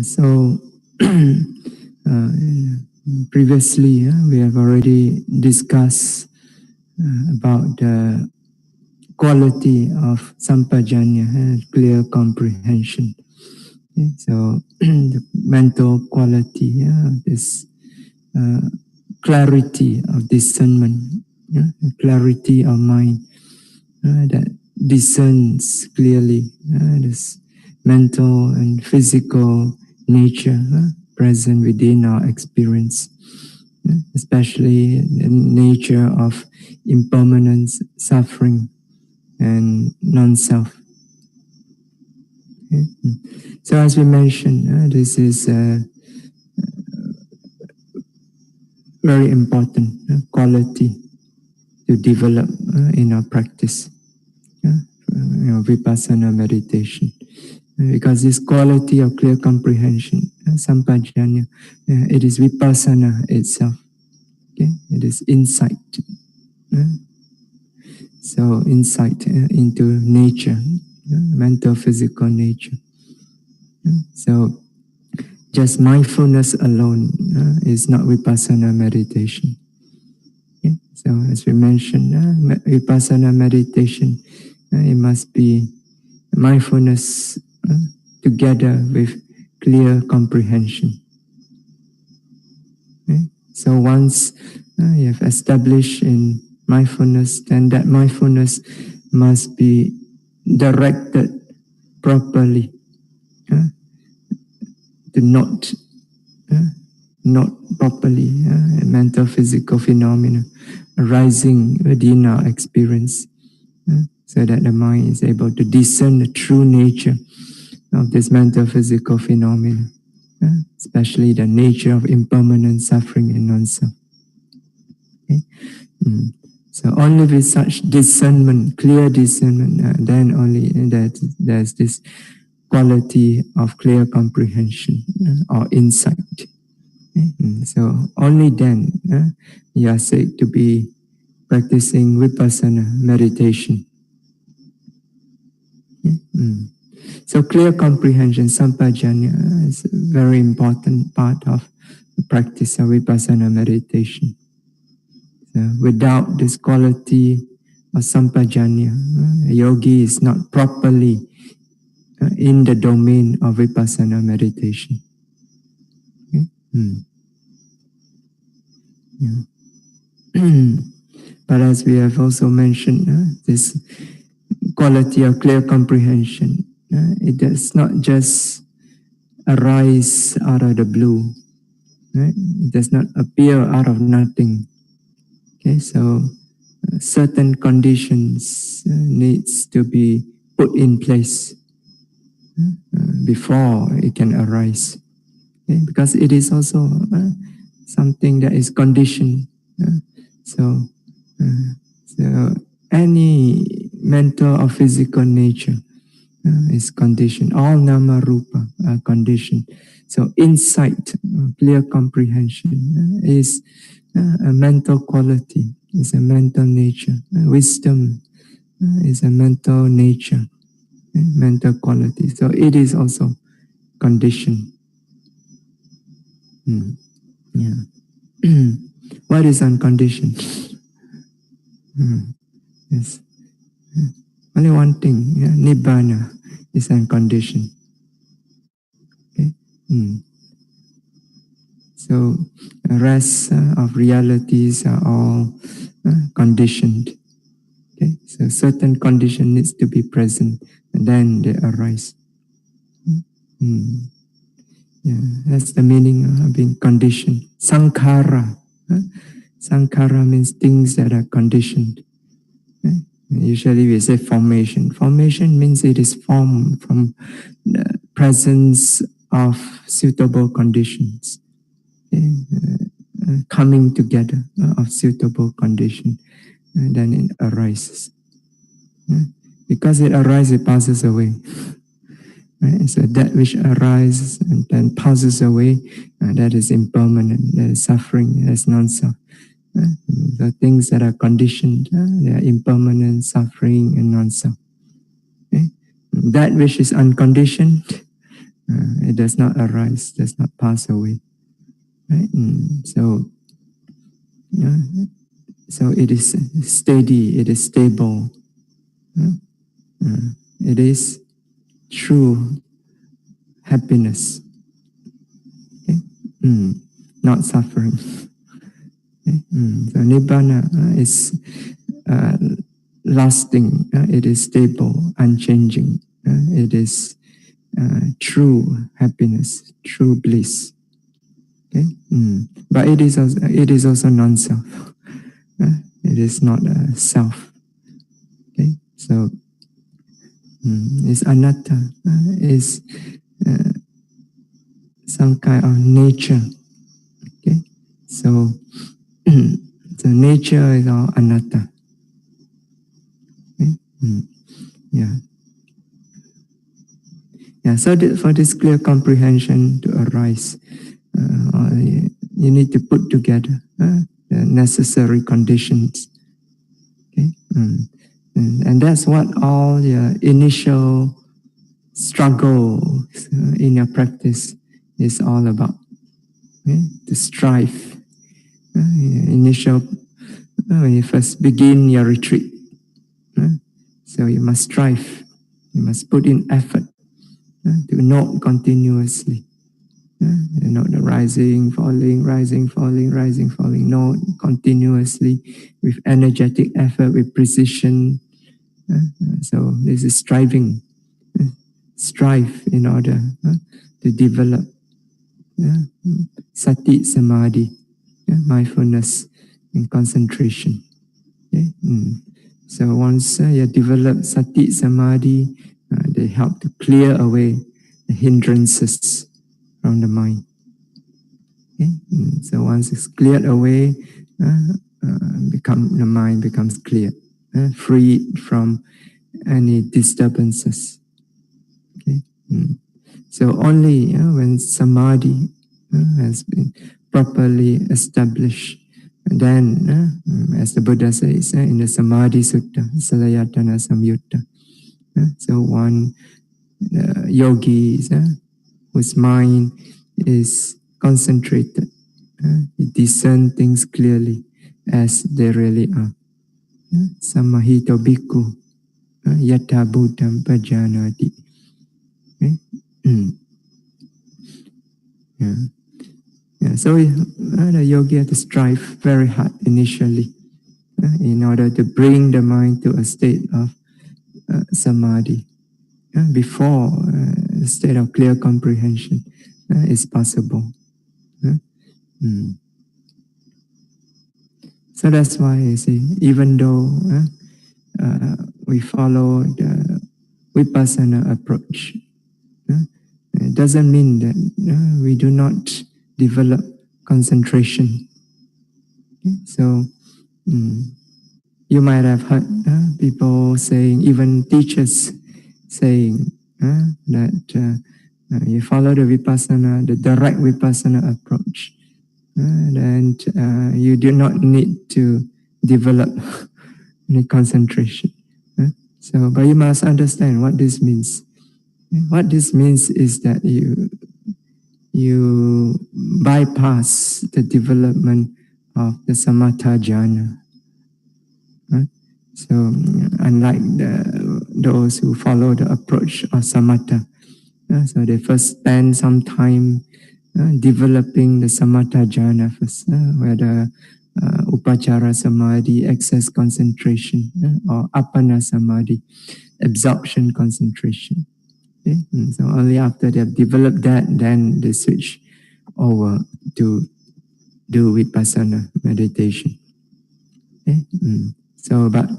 So previously we have already discussed about the quality of sampajanya, clear comprehension. Okay, so the mental quality, this clarity of discernment, clarity of mind that discerns clearly this mental and physical nature present within our experience, especially the nature of impermanence, suffering, and non-self. Okay? So as we mentioned, this is a very important quality to develop in our practice, vipassana meditation. Because this quality of clear comprehension, sampajanya, it is vipassana itself. Okay? It is insight. So insight into nature, mental, physical nature. So just mindfulness alone is not vipassana meditation. Okay? So as we mentioned, vipassana meditation, it must be mindfulness together with clear comprehension. Okay? So once you have established in mindfulness, then that mindfulness must be directed properly to note properly mental physical phenomena arising within our experience, so that the mind is able to discern the true nature of this mental physical phenomena, especially the nature of impermanent suffering and non-self. Okay? So only with such discernment, clear discernment, then only there's this quality of clear comprehension or insight. Okay? So only then you are said to be practicing vipassana meditation. Okay? So clear comprehension, sampajanya, is a very important part of the practice of vipassana meditation. So without this quality of sampajanya, a yogi is not properly in the domain of vipassana meditation. Okay? But as we have also mentioned, this quality of clear comprehension, it does not just arise out of the blue. Right? It does not appear out of nothing. Okay, so certain conditions needs to be put in place before it can arise. Okay? Because it is also something that is conditioned. So any mental or physical nature is conditioned. All nama rupa are conditioned. So insight, clear comprehension is a mental quality, is a mental nature. Wisdom is a mental nature, mental quality. So it is also conditioned. What is unconditioned? Yes. Only one thing, nibbana is unconditioned. Okay? So the rest of realities are all conditioned. Okay? So certain condition needs to be present, and then they arise. Yeah, that's the meaning of being conditioned. Sankhara. Sankhara means things that are conditioned. Okay? Usually we say formation. Formation means it is formed from the presence of suitable conditions. Okay? Coming together of suitable condition, and then it arises. Because it arises, it passes away. Right? So that which arises and then passes away, that is impermanent, that is suffering, that is non-self. The things that are conditioned, they are impermanent, suffering, and non-self. Okay? That which is unconditioned, It does not arise, does not pass away. Right? So it is steady, it is stable. It is true happiness, okay? Not suffering. Okay? So Nibbana is lasting, it is stable, unchanging. It is true happiness, true bliss. Okay? But it is also non-self. It is not a self. Okay? So it's anatta, is some kind of nature. Okay? So the nature is all anatta. Okay? Yeah. Yeah. So for this clear comprehension to arise, you need to put together the necessary conditions. Okay? And that's what all your initial struggle in your practice is all about. Okay? To strive. Initial, when you first begin your retreat, so you must strive. You must put in effort to note continuously. Note the rising, falling, rising, falling, rising, falling. Note continuously with energetic effort, with precision. So this is striving. Strive in order to develop sati samadhi, mindfulness and concentration. Okay? So once you develop sati samadhi, they help to clear away the hindrances from the mind. Okay? So once it's cleared away, the mind becomes clear, freed from any disturbances. Okay? So only when samadhi has been properly established, then, as the Buddha says in the Samadhi Sutta, Salayatana Samyutta, so one yogi whose mind is concentrated, he discerns things clearly as they really are. Samahito bhikkhu yatha bhutam pajanati. Okay? Yeah, so the yogi has to strive very hard initially in order to bring the mind to a state of samadhi before a state of clear comprehension is possible. So that's why you see, even though we follow the vipassana approach, it doesn't mean that we do not develop concentration. Okay? So you might have heard people saying, even teachers saying that you follow the vipassana, the direct vipassana approach, and you do not need to develop any concentration. So, but you must understand what this means. What this means is that you bypass the development of the samatha jhana. So unlike those who follow the approach of samatha, so they first spend some time developing the samatha jhana first, whether upachara samadhi, excess concentration, or appana samadhi, absorption concentration. Okay? So only after they have developed that, then they switch over to do vipassana meditation. Okay? So, but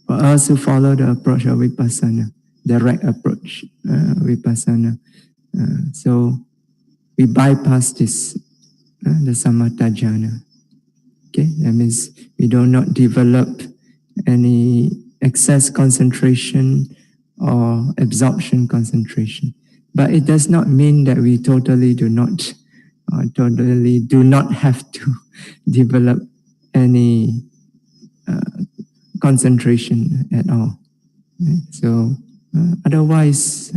for us who follow the approach of vipassana, direct approach, vipassana, so we bypass this, the samatha jhana. Okay, that means we do not develop any excess concentration or absorption concentration. But it does not mean that we totally do not have to develop any concentration at all. Okay? So otherwise,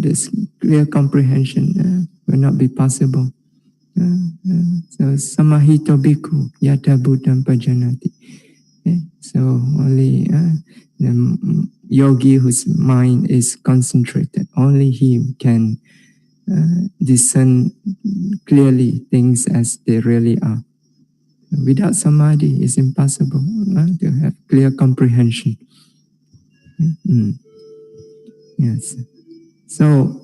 this clear comprehension will not be possible. So samahito bhikkhu yata bhutam pajanati. So only the yogi whose mind is concentrated, only he can discern clearly things as they really are. Without samadhi, it's impossible to have clear comprehension. Yes. So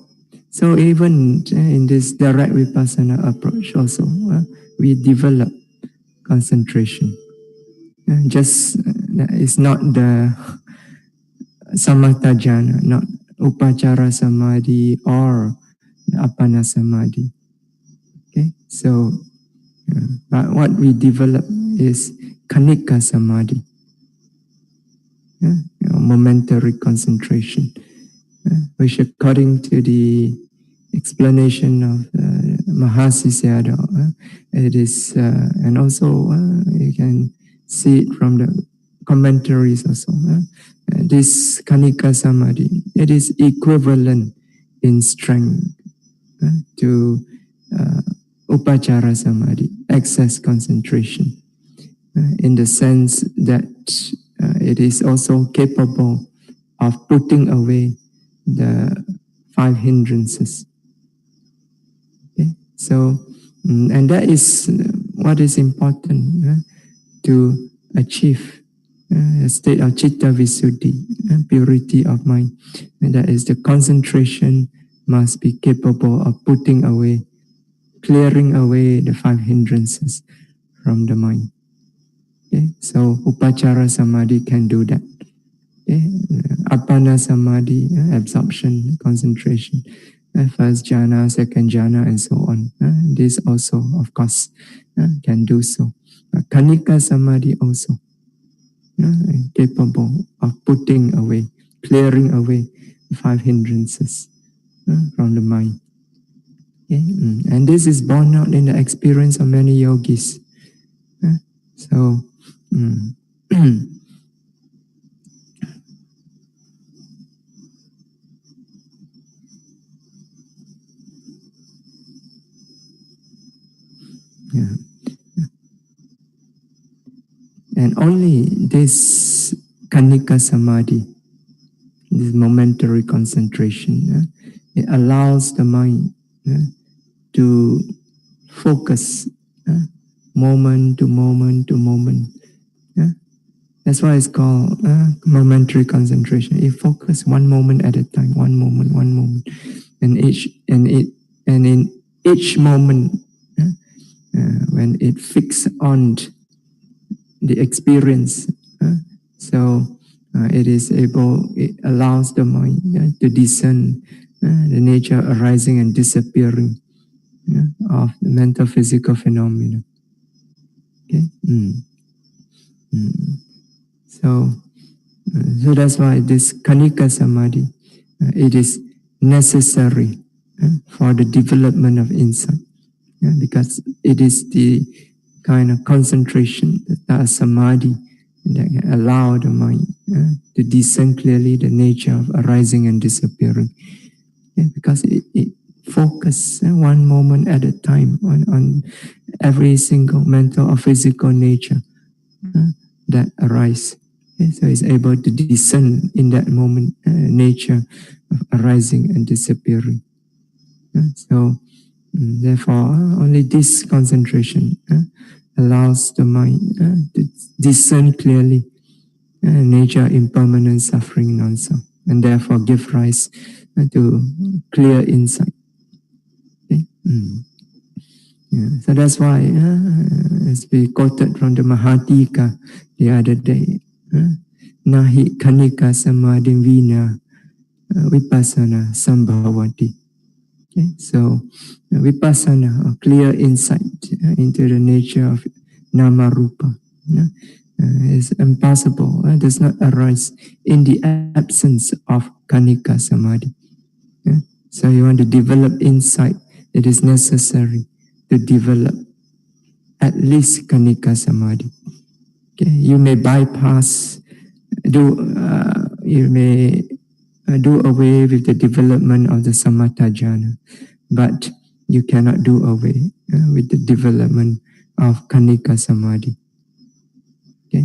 even in this direct vipassana approach also, we develop concentration. Just it's not the samatha jhana, not upachara samadhi or appana samadhi. Okay, so but what we develop is kanika samadhi, momentary concentration, which according to the explanation of Mahasi Sayadaw, it is, and also you can see it from the commentaries also. This kanika samadhi, it is equivalent in strength to upachara samadhi, excess concentration, in the sense that it is also capable of putting away the 5 hindrances. Okay? So, and that is what is important to achieve a state of citta visuddhi, purity of mind. And that is the concentration must be capable of putting away, clearing away the 5 hindrances from the mind. Okay? So upachara samadhi can do that. Okay? Appana samadhi, absorption, concentration, first jhana, second jhana, and so on. This also, of course, can do so. Kanika samadhi also capable of putting away, clearing away the 5 hindrances from the mind. Okay? And this is borne out in the experience of many yogis. So, yeah. And only this kanika samadhi, this momentary concentration, it allows the mind to focus moment to moment to moment. That's why it's called momentary concentration. It focuses one moment at a time, one moment, and in each moment, when it fixes on the experience, so it allows the mind to discern the nature arising and disappearing of the mental physical phenomena. Okay. So that's why this kanika samadhi, it is necessary for the development of insight, because it is the kind of concentration, that samadhi, that can allow the mind to discern clearly the nature of arising and disappearing. Because it focuses one moment at a time on every single mental or physical nature that arises. So it's able to discern in that moment nature of arising and disappearing. So therefore, only this concentration allows the mind to discern clearly nature, impermanent, suffering, non-self, and therefore give rise to clear insight. Okay? So that's why, as we quoted from the Mahatika the other day, Nahi kanika samadhi vina vipassana sambhavati. Okay? So vipassana, a clear insight into the nature of nama rupa, is impossible. Does not arise in the absence of kanika samadhi. So you want to develop insight, it is necessary to develop at least kanika samadhi. Okay? You may bypass, you may do away with the development of the samatha jhana, but you cannot do away with the development of kanika samadhi. Okay?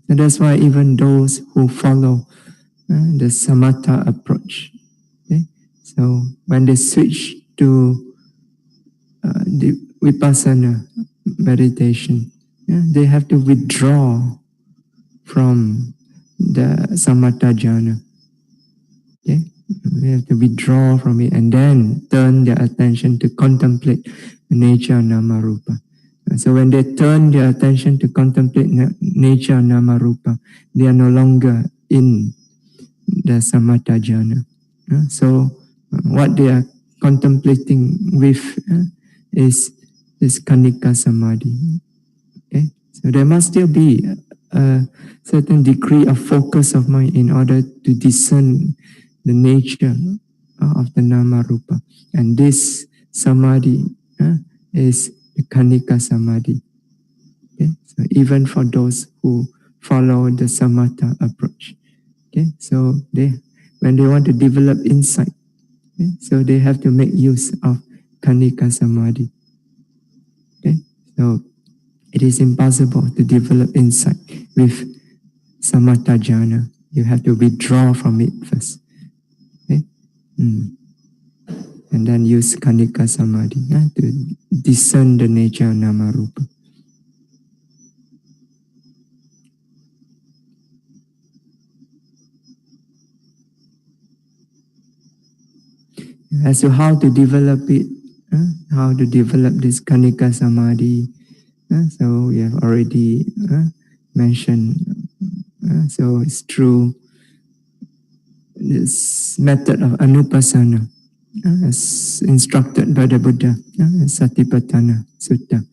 So that's why even those who follow the samatha approach, okay? So when they switch to the vipassana meditation, they have to withdraw from the samatha jhana. Okay? They have to withdraw from it and then turn their attention to contemplate the nature of nama rupa. So when they turn their attention to contemplate nature of nama rupa, they are no longer in the samatha jhana. So what they are contemplating with is kanika samadhi. Okay? So there must still be a certain degree of focus of mind in order to discern the nature of the nama rupa. And this samadhi is the kanika samadhi. Okay? So even for those who follow the samatha approach. Okay? So when they want to develop insight, okay? So they have to make use of kanika samadhi. Okay? So it is impossible to develop insight with samatha jhana. You have to withdraw from it first. Okay? And then use kanika samadhi to discern the nature of nama rupa. As to how to develop it, how to develop this kanika samadhi, so we have already mentioned. So it's through this method of anupassana, as instructed by the Buddha, Satipatthana Sutta.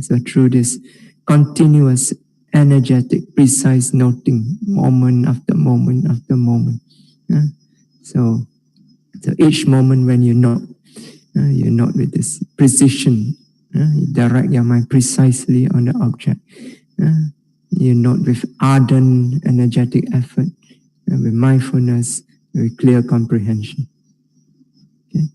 So through this continuous, energetic, precise noting, moment after moment after moment. So each moment when you note with this precision. You direct your mind precisely on the object. You note with ardent, energetic effort, with mindfulness, with clear comprehension. Okay?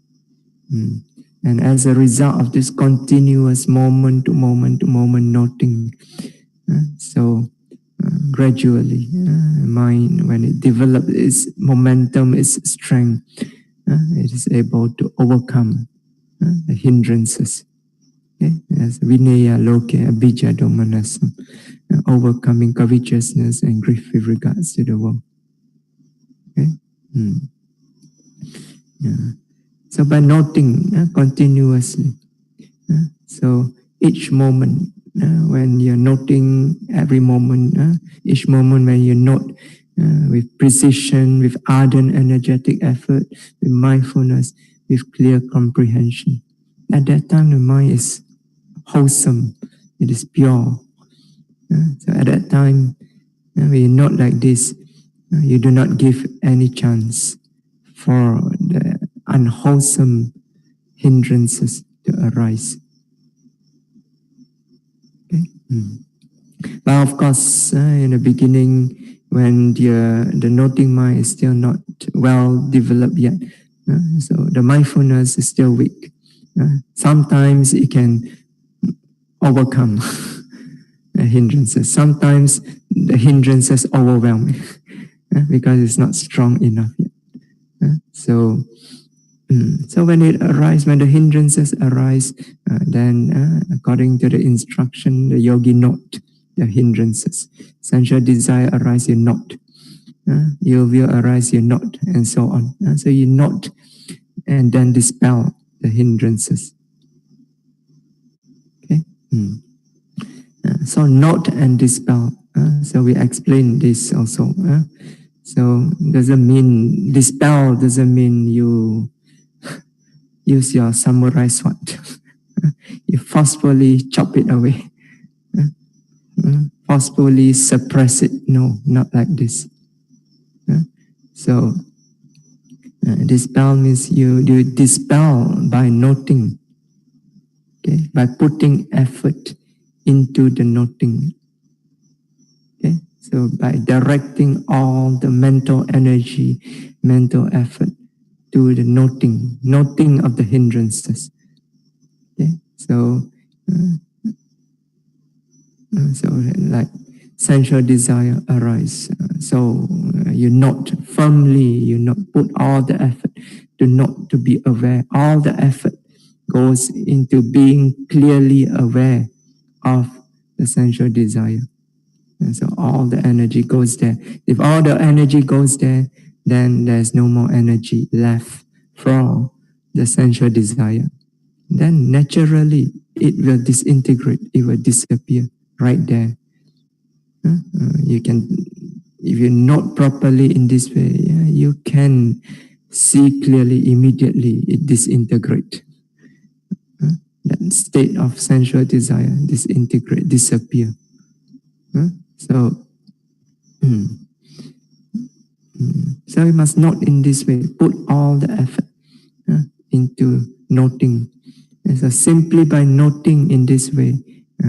And as a result of this continuous moment to moment to moment noting, gradually, mind, when it develops its momentum, its strength, it is able to overcome the hindrances. Okay? As vinaya loke abhijja domanasam, overcoming covetousness and grief with regards to the world. Okay? Yeah. So by noting continuously, so each moment when you're noting every moment, each moment when you note with precision, with ardent energetic effort, with mindfulness, with clear comprehension, at that time the mind is wholesome, it is pure. So at that time, when you note like this, you do not give any chance for the unwholesome hindrances to arise. Okay? But of course, in the beginning, when the noting mind is still not well developed yet, so the mindfulness is still weak. Sometimes it can overcome the hindrances. Sometimes the hindrances overwhelm because it's not strong enough yet. So when it arises, when the hindrances arise, then according to the instruction, the yogi note the hindrances. Sensual desire arise, you note. Ill will arise, you note, and so on. So you note and then dispel the hindrances. Okay. So note and dispel. So we explain this also. So doesn't mean dispel doesn't mean you use your samurai sword. You forcefully chop it away. Forcefully suppress it. No, not like this. So dispel means you dispel by noting. Okay, by putting effort into the noting. Okay, so by directing all the mental energy mental effort to the noting of the hindrances. Okay? So, so like sensual desire arise. So you note firmly, you not put all the effort to not to be aware. All the effort goes into being clearly aware of the sensual desire. And so all the energy goes there. If all the energy goes there, then there's no more energy left for the sensual desire. Then naturally it will disintegrate, it will disappear right there. You can, if you note properly in this way, you can see clearly immediately it disintegrate. That state of sensual desire disintegrate, disappear. So, so we must note in this way, put all the effort into noting. And so simply by noting in this way,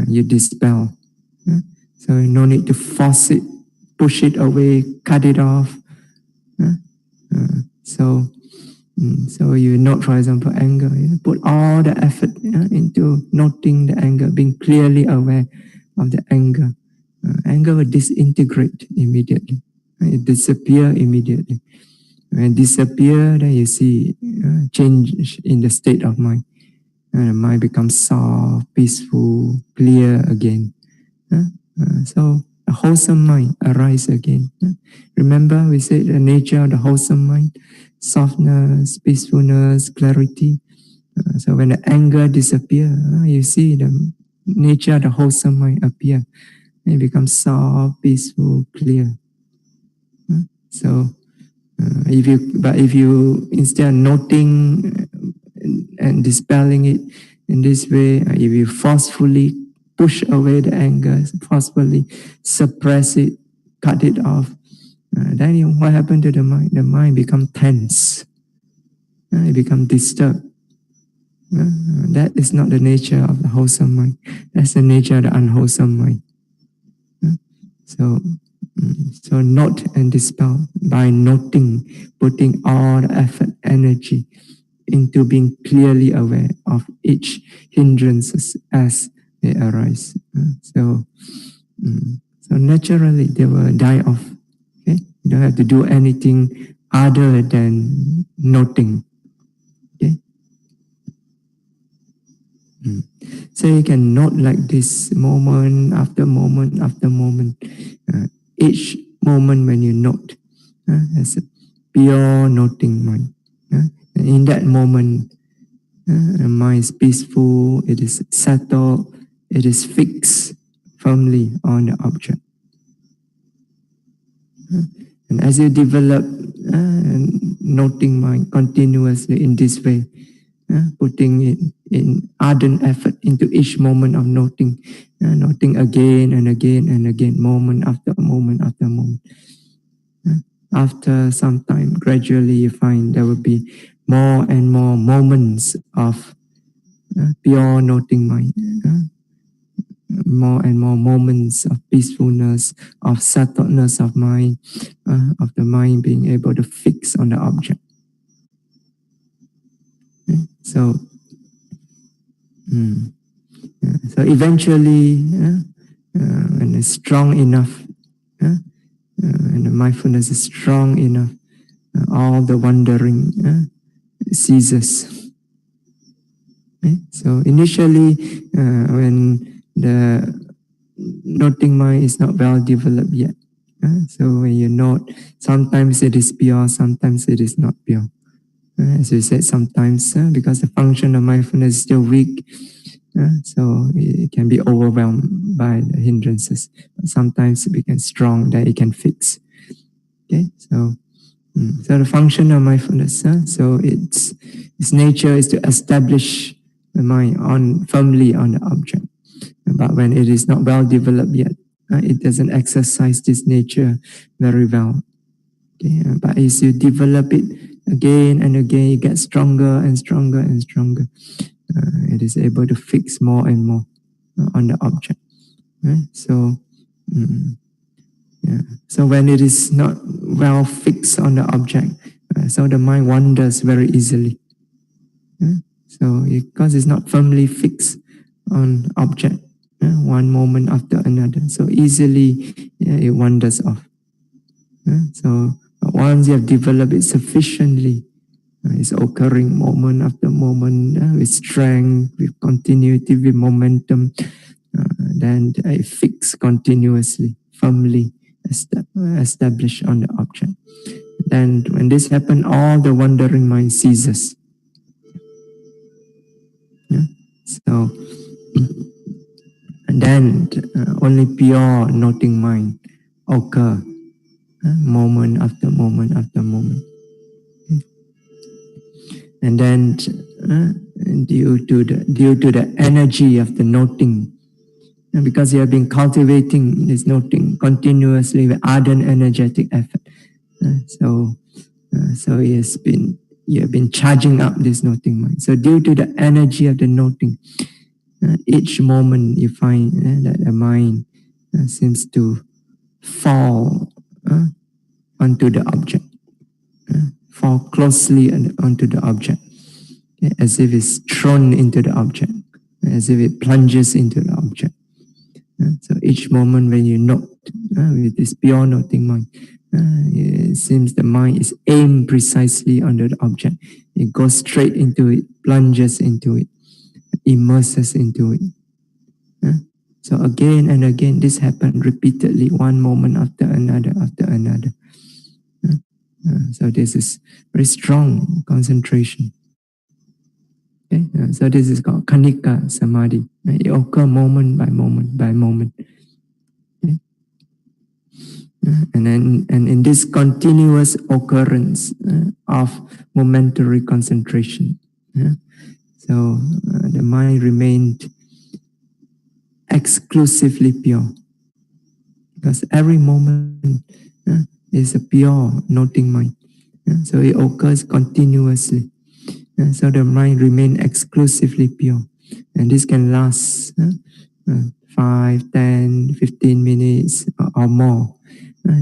you dispel. So no need to force it, push it away, cut it off. So you note, for example, anger. Put all the effort into noting the anger, being clearly aware of the anger. Anger will disintegrate immediately. It disappear immediately. When it disappear, then you see change in the state of mind. The mind becomes soft, peaceful, clear again. So a wholesome mind arise again. Remember, we said the nature of the wholesome mind: softness, peacefulness, clarity. So when the anger disappear, you see the nature of the wholesome mind appear. It becomes soft, peaceful, clear. So if you instead of noting and dispelling it in this way, if you forcefully push away the anger, forcefully suppress it, cut it off, then what happened to the mind? The mind becomes tense. It becomes disturbed. That is not the nature of the wholesome mind. That's the nature of the unwholesome mind. So note and dispel by noting, putting all the effort, energy into being clearly aware of each hindrances as they arise. So naturally they will die off. Okay? You don't have to do anything other than noting. Okay? So you can note like this moment after moment after moment. Each moment when you note, as a pure noting mind. In that moment, the mind is peaceful, it is settled, it is fixed firmly on the object. And as you develop noting mind continuously in this way, putting it in ardent effort into each moment of noting, noting again and again and again, moment after moment after moment. After some time, gradually you find there will be more and more moments of pure noting mind, more and more moments of peacefulness, of settledness of mind, of the mind being able to fix on the object. So eventually, when it's strong enough, and the mindfulness is strong enough, all the wandering ceases. So initially, when the noting mind is not well developed yet, so when you note, sometimes it is pure, sometimes it is not pure. As we said, sometimes because the function of mindfulness is still weak, so it can be overwhelmed by the hindrances. But sometimes it becomes strong that it can fix. Okay, so the function of mindfulness, so its nature is to establish the mind firmly on the object. But when it is not well developed yet, it doesn't exercise this nature very well. Okay, but as you develop it again and again, you get stronger and stronger and stronger. It is able to fix more and more on the object. Right? So, so when it is not well fixed on the object, So the mind wanders very easily. So because it's not firmly fixed on object, one moment after another, so easily it wanders off. So once you have developed it sufficiently, it's occurring moment after moment with strength, with continuity, with momentum, then it fixed continuously, firmly established on the object. Then when this happens, all the wandering mind ceases. So and then only pure noting mind occur moment after moment after moment. And then due to the energy of the noting, because you have been cultivating this noting continuously with ardent energetic effort, so you have been charging up this noting mind. So due to the energy of the noting, each moment you find that the mind seems to fall onto the object, fall closely onto the object, as if it's thrown into the object, as if it plunges into the object. So each moment when you note with this pure noting mind, it seems the mind is aimed precisely under the object. It goes straight into it, plunges into it, immerses into it. So again and again, this happened repeatedly, one moment after another, after another. So this is very strong concentration. Okay? So this is called Kanika Samadhi. It occurs moment by moment by moment. Okay? And in this continuous occurrence of momentary concentration, so the mind remained exclusively pure, because every moment is a pure noting mind. So it occurs continuously. So the mind remains exclusively pure. And this can last 5, 10, 15 minutes or more,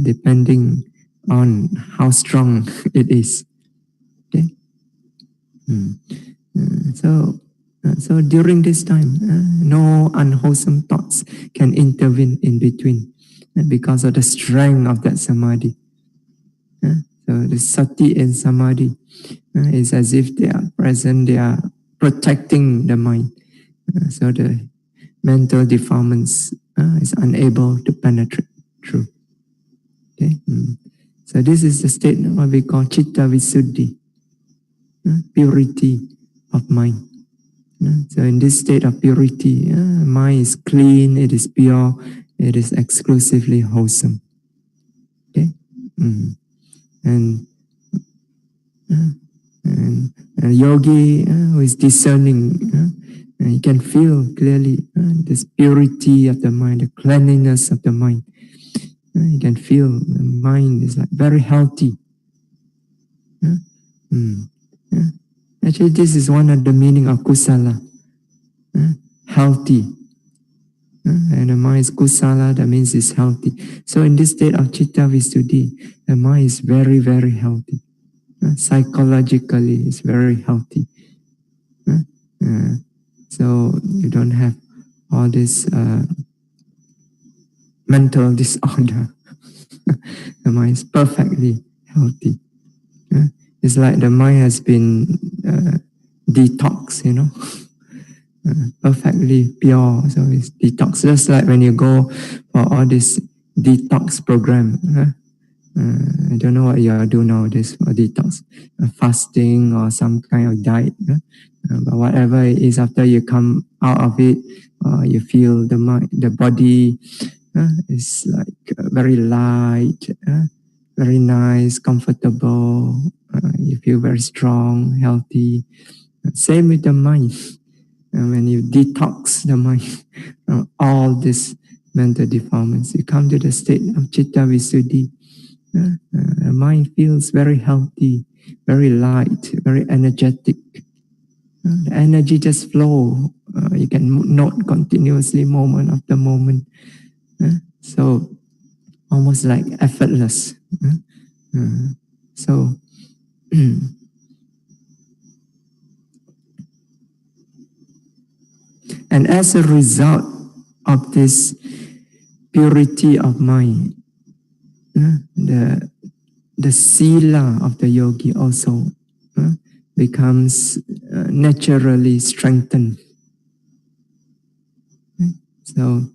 depending on how strong it is. Okay? So during this time, no unwholesome thoughts can intervene in between because of the strength of that samadhi. So the sati and samadhi is as if they are present, they are protecting the mind. So the mental defilements is unable to penetrate through. Okay? So this is the state of what we call citta visuddhi, purity of mind. So in this state of purity, mind is clean, it is pure, it is exclusively wholesome. Okay? And a yogi who is discerning, he can feel clearly this purity of the mind, the cleanliness of the mind. You can feel the mind is like very healthy. Actually, this is one of the meaning of kusala, healthy. And the mind is kusala, that means it's healthy. So in this state of citta visuddhi, the mind is very, very healthy. Psychologically, it's very healthy. So you don't have all this mental disorder. The mind is perfectly healthy. It's like the mind has been detoxed, perfectly pure. So it's detox. Just like when you go for all this detox program. I don't know what you are doing nowadays for detox, fasting or some kind of diet. But whatever it is, after you come out of it, you feel the mind, the body is like very light, very nice, comfortable. You feel very strong, healthy. Same with the mind. When you detox the mind from all these mental defilements, you come to the state of citta visuddhi. The mind feels very healthy, very light, very energetic. The energy just flow. You can note continuously, moment after moment. So almost like effortless. So And as a result of this purity of mind, the sila of the yogi also becomes naturally strengthened. So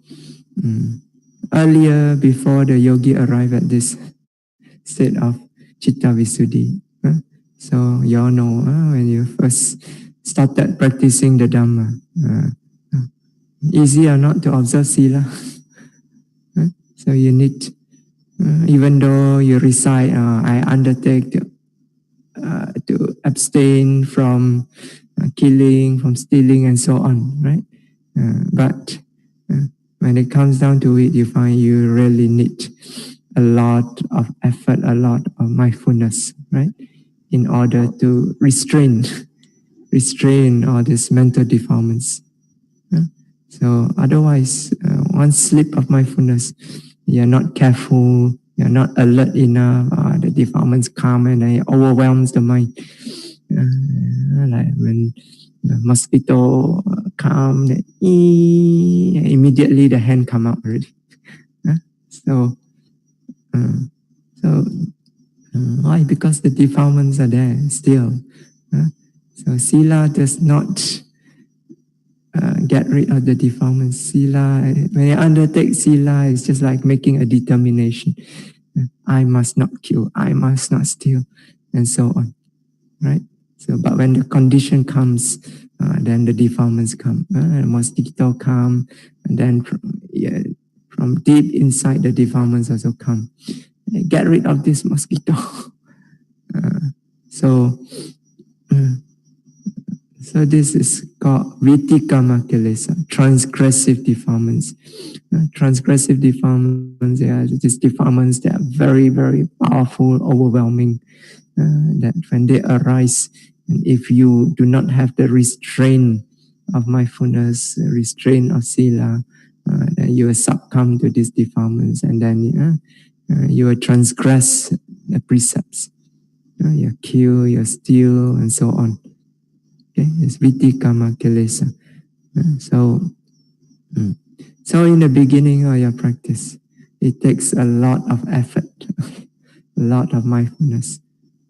earlier, before the yogi arrived at this state of Chitta Visuddhi, so you all know when you first started practicing the Dhamma, easy or not to observe sila. So you need, even though you recite, I undertake to abstain from killing, from stealing, and so on, right? But when it comes down to it, you find you really need a lot of effort, a lot of mindfulness, right? In order to restrain all these mental defilements. So otherwise, one slip of mindfulness, you're not careful, you're not alert enough, the defilements come and it overwhelms the mind. Like when the mosquito come, immediately the hand come out already. So why? Because the defilements are there still. So sila does not get rid of the defilements. Sila, when you undertake sila, it's just like making a determination. I must not kill, I must not steal, and so on, right? So, but when the condition comes, then the defilements come. The mosquito come, and then from deep inside the defilements also come. Get rid of this mosquito. So this is called vitikama kilesa, transgressive defilements. Transgressive defilements, they are these defilements that are very, very powerful, overwhelming. That when they arise, and if you do not have the restraint of mindfulness, restraint of sila, then you will succumb to these defilements, and then you will transgress the precepts. You kill, you steal, and so on. Okay, it's vitikama kilesa. So in the beginning of your practice, it takes a lot of effort, a lot of mindfulness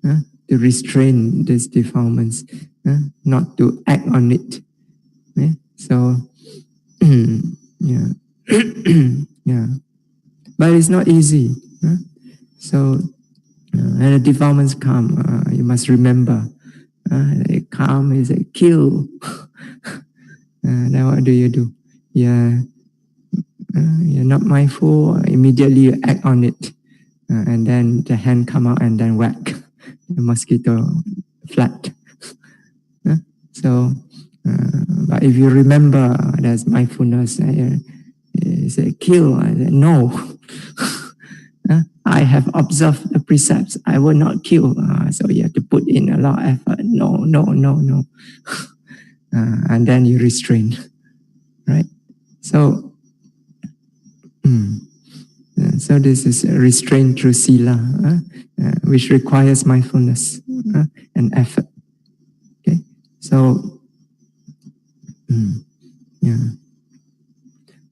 to restrain these defilements, not to act on it. So, yeah, yeah. But it's not easy. So, when the defilements come, you must remember. They come, is a kill. Then what do? You're not mindful. Immediately you act on it, and then the hand come out and then whack the mosquito flat. So, but if you remember there's mindfulness, you say kill. I say no. I have observed the precepts. I will not kill. So you have to put in a lot of effort. No. And then you restrain, right? So, so this is restraint through sila, which requires mindfulness and effort. Okay, so yeah.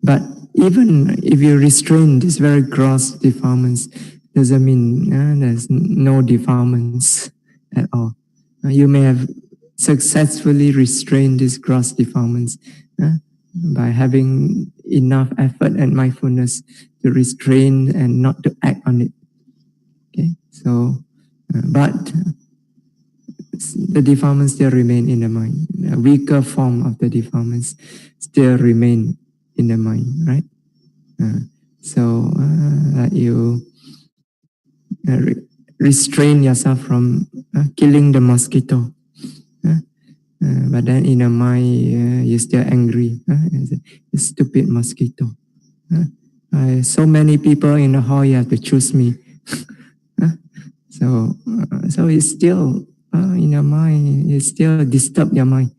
But even if you restrain these very gross defilements, doesn't mean there's no defilements at all. You may have successfully restrained these gross defilements by having enough effort and mindfulness to restrain and not to act on it. Okay, so but the defilements still remain in the mind. A weaker form of the defilements still remain in the mind, right? So you restrain yourself from killing the mosquito, but then in the mind you're still angry. A stupid mosquito. So many people in the hall, you have to choose me. So it's still in your mind. It still disturb your mind.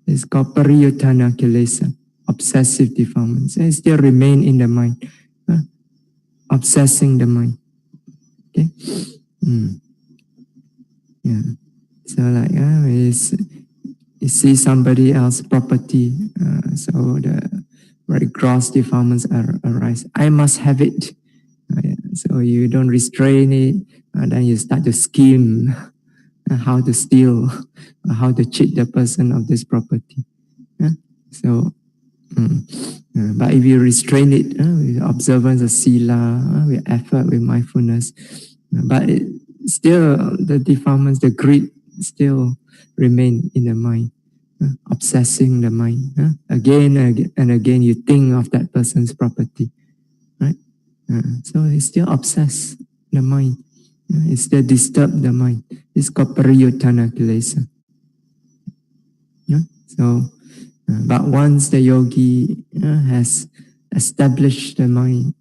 It's called pariyutthana kilesa, obsessive defilements. It still remain in the mind, obsessing the mind. Okay. Yeah. So like you see somebody else's property, so the very gross defilements arise. I must have it. Yeah. So you don't restrain it, then you start to scheme how to steal, how to cheat the person of this property. Yeah. So, but if you restrain it with observance of sila, with effort, with mindfulness, but still the defilements, the greed still remain in the mind, obsessing the mind. Again and again, you think of that person's property, right? So it's still obsessed the mind. It still disturb the mind. It's called pariyutthana kilesa. Yeah? So, but once the yogi has established the mind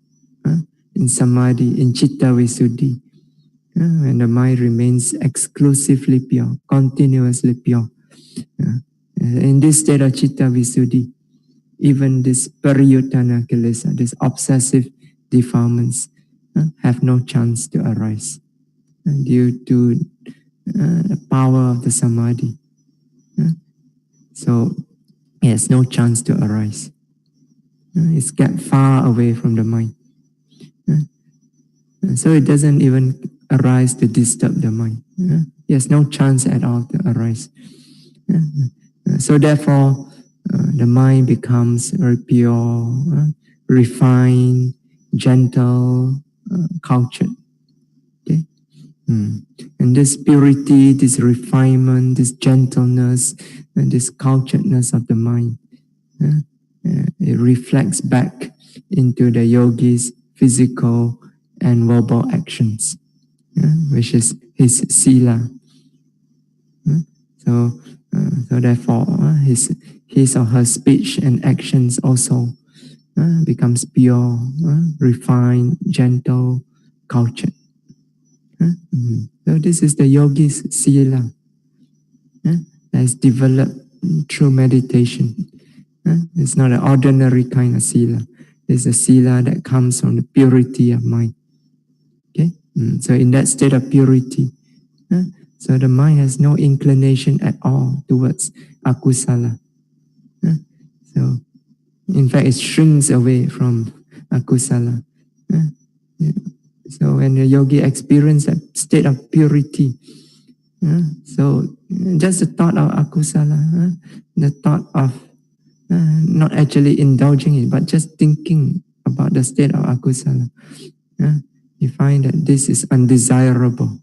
in samadhi, in citta visuddhi, when the mind remains exclusively pure, continuously pure, in this state of citta visuddhi, even this pariyutthana kilesa, this obsessive defilements, have no chance to arise due to the power of the samadhi. So it has no chance to arise. It's get far away from the mind. So it doesn't even arise to disturb the mind. It has no chance at all to arise. So therefore, the mind becomes very pure, refined, gentle, cultured. Okay? And this purity, this refinement, this gentleness, and this culturedness of the mind, it reflects back into the yogi's physical and verbal actions, which is his sila. So therefore, his or her speech and actions also becomes pure, refined, gentle, cultured. So this is the yogi's sila that is developed through meditation. It's not an ordinary kind of sila. It's a sila that comes from the purity of mind. Okay, so in that state of purity, so the mind has no inclination at all towards akusala. So in fact, it shrinks away from akusala. So when the yogi experiences that state of purity, so just the thought of akusala, the thought of not actually indulging it, but just thinking about the state of akusala, you find that this is undesirable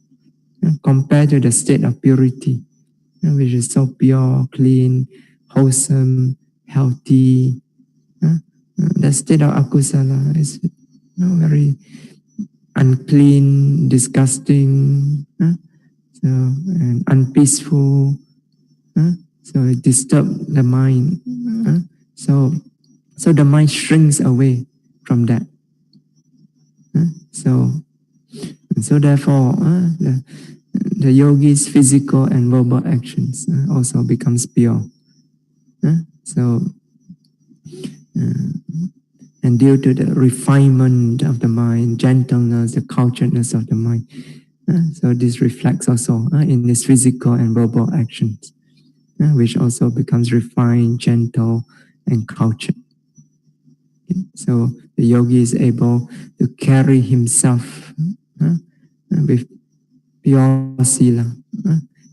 compared to the state of purity, which is so pure, clean, wholesome, healthy. The state of akusala is very unclean, disgusting, and unpeaceful. So it disturbs the mind. So the mind shrinks away from that. So therefore, the yogi's physical and verbal actions also becomes pure. And due to the refinement of the mind, gentleness, the culturedness of the mind, so this reflects also in his physical and verbal actions, which also becomes refined, gentle, and cultured. Okay? So the yogi is able to carry himself with pure sila.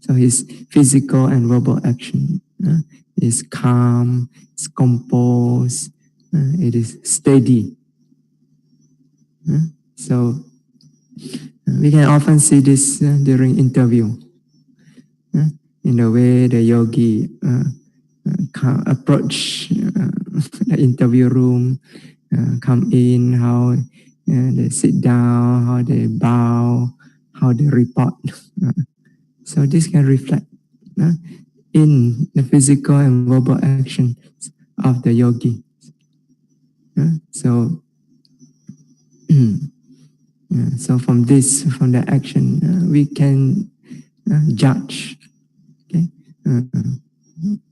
So his physical and verbal action is calm, it's composed, it is steady. So we can often see this during interview. In the way the yogi approach the interview room, come in, how they sit down, how they bow, how they report. So this can reflect in the physical and verbal actions of the yogi. So from the action, we can judge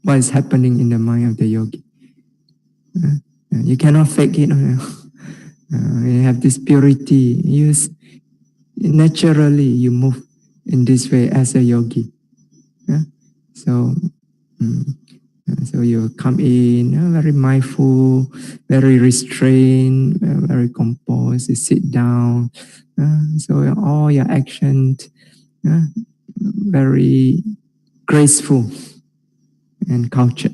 what is happening in the mind of the yogi. You cannot fake it. You have this purity. Naturally, you move in this way as a yogi. So, so you come in very mindful, very restrained, very composed. You sit down. So all your actions very graceful and cultured.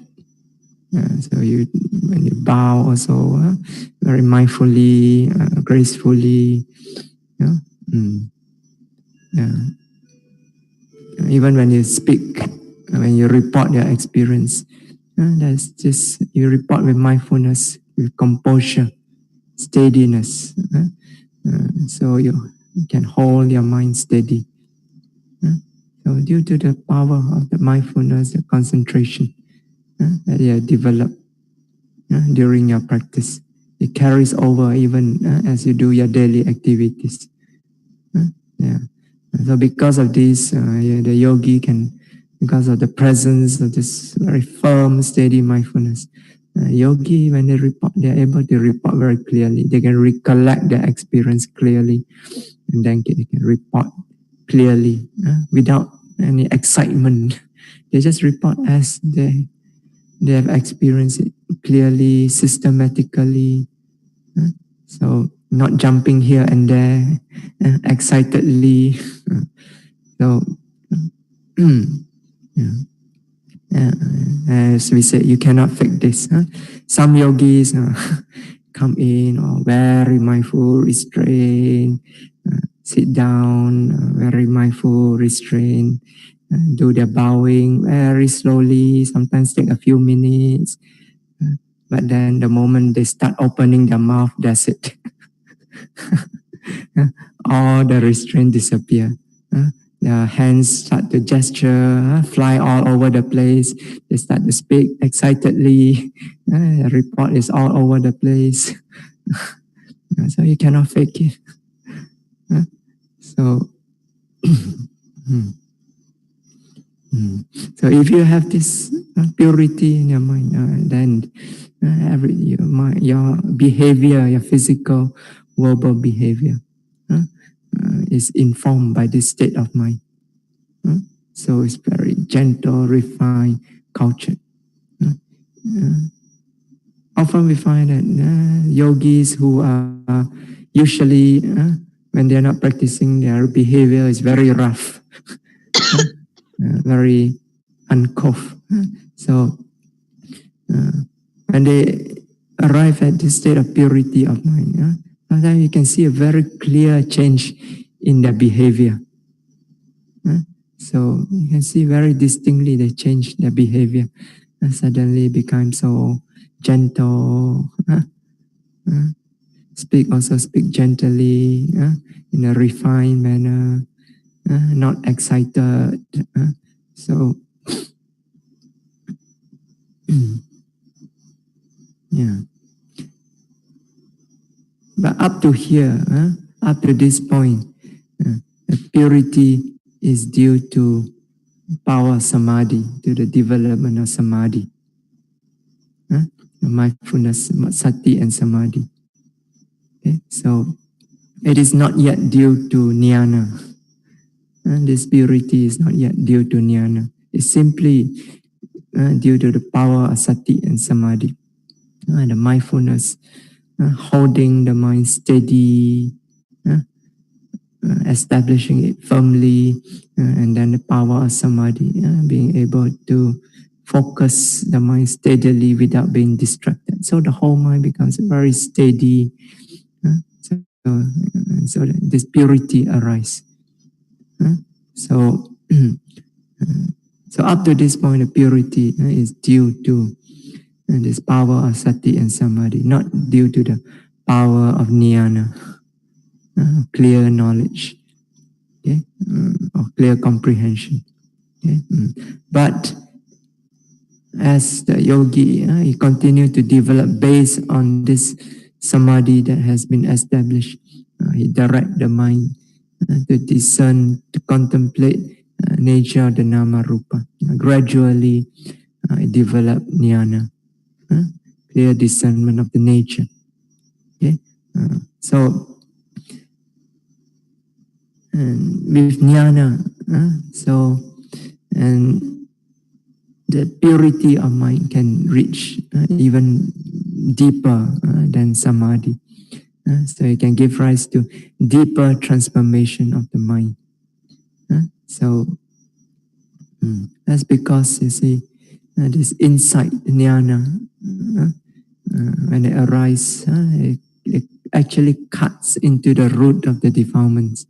So you, when you bow, also very mindfully, gracefully. Yeah. Even when you speak, when you report your experience, that's just you report with mindfulness, with composure, steadiness. So you can hold your mind steady. So due to the power of the mindfulness, the concentration that you develop during your practice, it carries over even as you do your daily activities. Yeah. So because of this, the yogi can, because of the presence of this very firm, steady mindfulness, yogi, when they report, they are able to report very clearly. They can recollect their experience clearly, and then they can report clearly without any excitement. They just report as they have experienced it clearly, systematically. So not jumping here and there, excitedly. So as we said, you cannot fake this. Some yogis come in very mindful, restrained, sit down, very mindful, restrained, do their bowing very slowly, sometimes take a few minutes. But then the moment they start opening their mouth, that's it. All the restraint disappear. The hands start to gesture, fly all over the place. They start to speak excitedly. The report is all over the place. So you cannot fake it. So, so if you have this purity in your mind, then your behavior, your physical, verbal behavior is informed by this state of mind. So it's very gentle, refined, cultured. Often we find that yogis who are usually, when they are not practicing, their behavior is very rough, very uncouth. So when they arrive at this state of purity of mind, sometimes you can see a very clear change in their behavior. So you can see very distinctly they change their behavior and suddenly become so gentle. Speak gently in a refined manner, not excited. So yeah. But up to here, up to this point, the purity is due to power of samadhi, to the development of samadhi. Mindfulness, sati and samadhi. Okay? So it is not yet due to jnana. This purity is not yet due to jnana. It's simply due to the power of sati and samadhi. The mindfulness, holding the mind steady, establishing it firmly, and then the power of samadhi, being able to focus the mind steadily without being distracted. So the whole mind becomes very steady. So this purity arises. So, so up to this point, the purity is due to this power of sati and samadhi, not due to the power of jnana, clear knowledge, okay? Or clear comprehension. Okay? But as the yogi, he continued to develop based on this samadhi that has been established. He direct the mind to discern, to contemplate nature of the nama rupa. Gradually, develop jnana, clear discernment of the nature. Okay, so with jnana, So, and the purity of mind can reach even deeper than samadhi. So it can give rise to deeper transformation of the mind. So that's because you see this insight, jnana, when it arises, it actually cuts into the root of the defilements.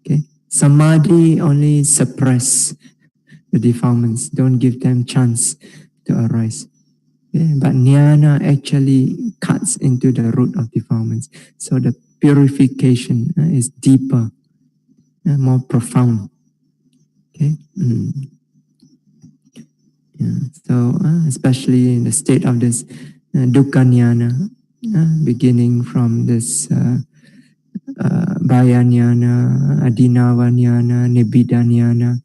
Okay, samadhi only suppress the defilements, don't give them chance to arise. Okay? But jnana actually cuts into the root of defilements. So the purification is deeper, more profound. Okay. Yeah. So especially in the state of this dukkha jnana, beginning from this bhaya jnana, adinava jnana, nibbida jnana,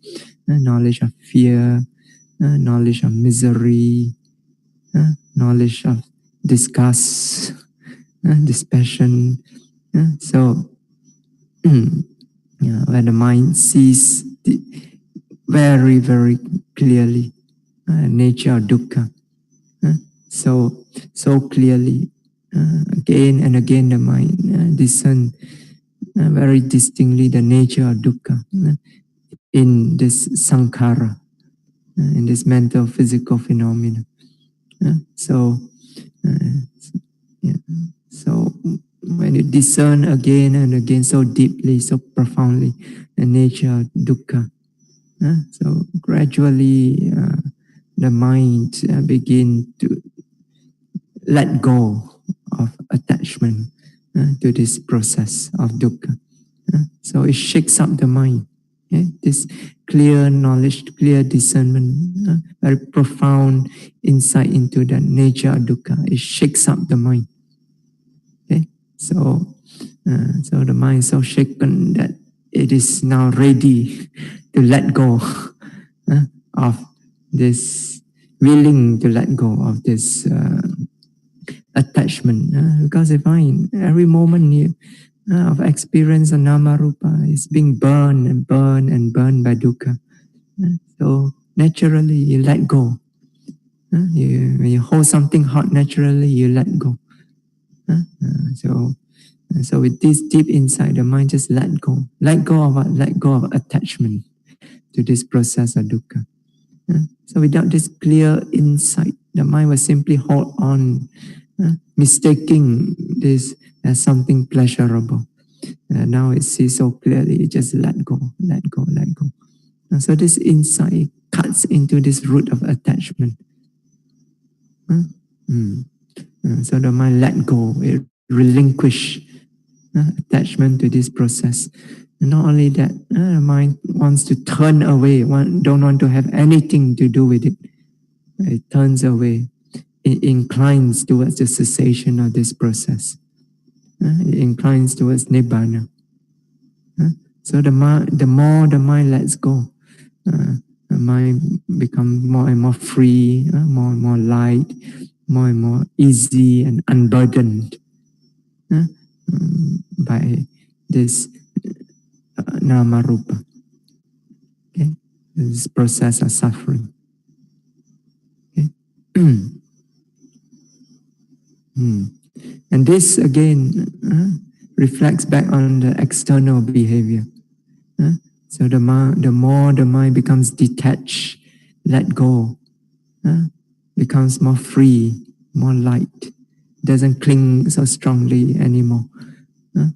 knowledge of fear, knowledge of misery, knowledge of disgust, dispassion. So when the mind sees very, very clearly nature of dukkha, so clearly, again and again the mind discern very distinctly the nature of dukkha in this sankhara, in this mental physical phenomena. So when you discern again and again so deeply, so profoundly the nature of dukkha, so gradually the mind begin to let go of attachment to this process of dukkha. So it shakes up the mind. Okay? This clear knowledge, clear discernment, very profound insight into the nature of dukkha. It shakes up the mind. Okay? So the mind is so shaken that it is now ready to let go of this, willing to let go of this attachment. Because if every moment of experience of nama rupa is being burned and burned and burned by dukkha. So naturally you let go. When you hold something hot, naturally you let go. So with this deep insight, the mind just let go. Let go of what? Let go of attachment to this process of dukkha. So without this clear insight, the mind will simply hold on, mistaking this as something pleasurable. Now it sees so clearly, it just let go, let go, let go. So this insight cuts into this root of attachment. So the mind let go, it relinquish attachment to this process. And not only that, the mind wants to turn away, don't want to have anything to do with it. It turns away. It inclines towards the cessation of this process. It inclines towards nibbana. So the more the mind lets go, the mind becomes more and more free, more and more light, more and more easy and unburdened by this nama rupa. Okay? This process of suffering. Okay? And this again reflects back on the external behavior. So the more the mind becomes detached, let go, becomes more free, more light, doesn't cling so strongly anymore.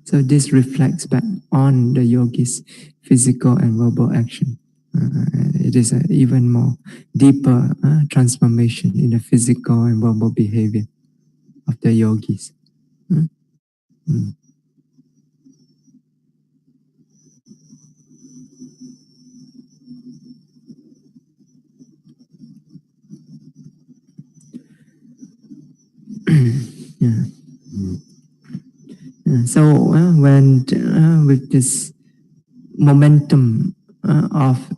So this reflects back on the yogi's physical and verbal action. It is an even more deeper transformation in the physical and verbal behavior of the yogis. Yeah. So when with this momentum of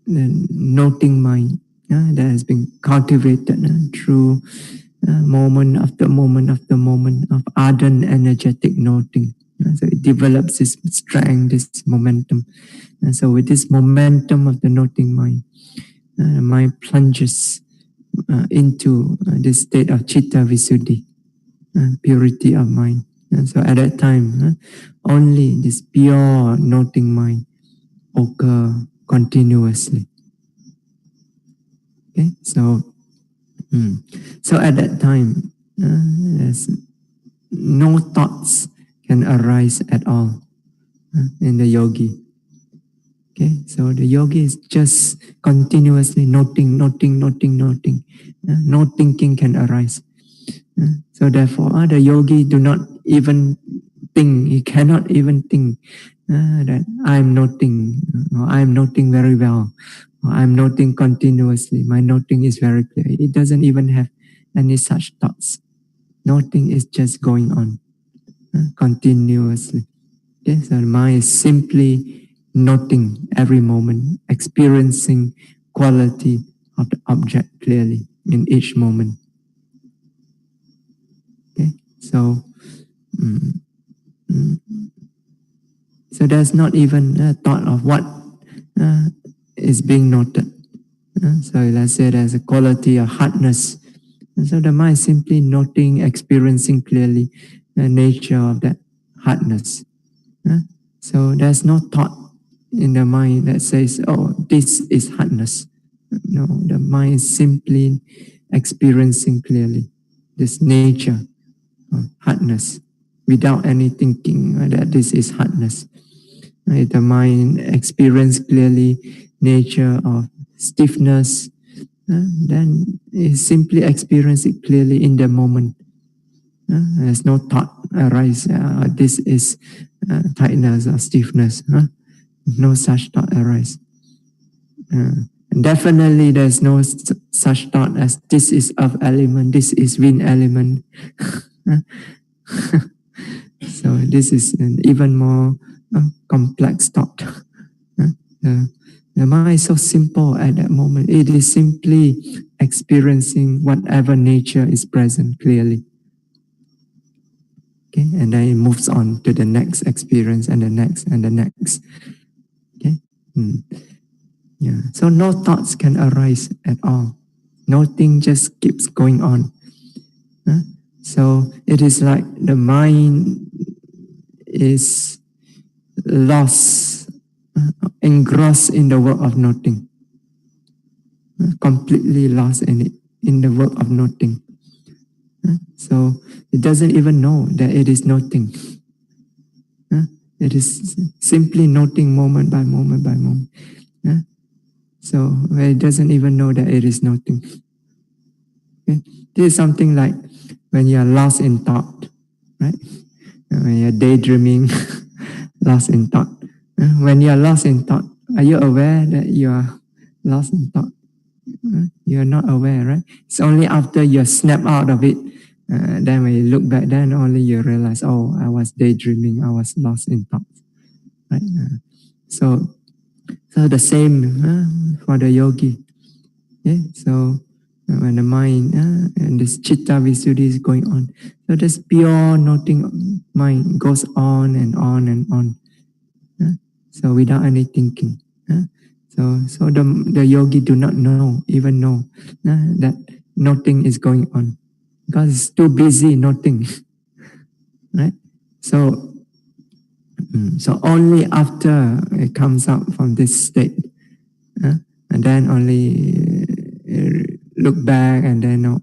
the noting mind that has been cultivated through moment after moment after moment of ardent energetic noting, so it develops this strength, this momentum, And so with this momentum of the noting mind, mind plunges into this state of chitta visuddhi, purity of mind. And so at that time, only this pure noting mind occur continuously. Okay, so at that time, there's no thoughts can arise at all in the yogi. Okay, so the yogi is just continuously noting. No thinking can arise. So therefore, the yogi do not even think. He cannot even think that I'm noting. Or I'm noting very well. Or I'm noting continuously. My noting is very clear. It doesn't even have any such thoughts. Noting is just going on continuously. Okay, so the mind is simply noting every moment, experiencing quality of the object clearly in each moment. Okay, so so there's not even a thought of what is being noted. So let's say there's a quality of hardness. And so the mind is simply noting, experiencing clearly the nature of that hardness. So there's no thought in the mind that says, oh, this is hardness. No, the mind is simply experiencing clearly this nature of hardness without any thinking that this is hardness. Right? The mind experiences clearly nature of stiffness, then it simply experience it clearly in the moment. There's no thought arise, this is tightness or stiffness. No such thought arise. Definitely there's no such thought as this is earth element, this is wind element. So this is an even more complex thought. The mind is so simple at that moment. It is simply experiencing whatever nature is present clearly. Okay, and then it moves on to the next experience and the next and the next. Okay, yeah. So no thoughts can arise at all. Nothing just keeps going on. So it is like the mind is lost, engrossed in the work of noting, completely lost in it, in the work of noting. So it doesn't even know that it is noting. It is simply noting moment by moment by moment. So it doesn't even know that it is noting. Okay? This is something like when you are lost in thought, right? When you are daydreaming, lost in thought. When you are lost in thought, are you aware that you are lost in thought? You are not aware, right? It's only after you snap out of it, then when you look back, then only you realize, oh, I was daydreaming, I was lost in thought, right? So the same for the yogi. Okay? So when the mind and this chitta visuddhi is going on, so this pure noting mind goes on and on and on. So without any thinking. So the yogi do not even know that noting is going on because it's too busy noting. Right? So only after it comes out from this state, and then only look back and then know,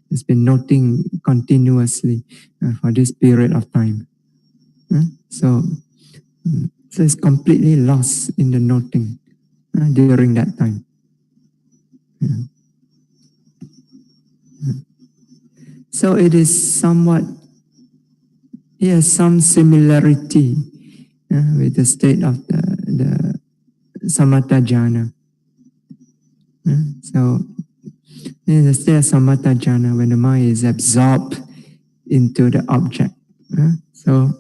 it's been noting continuously for this period of time. So it's completely lost in the noting during that time. So it is somewhat, some similarity with the state of the samatha jhana. So in the state of samatha jhana, when the mind is absorbed into the object, so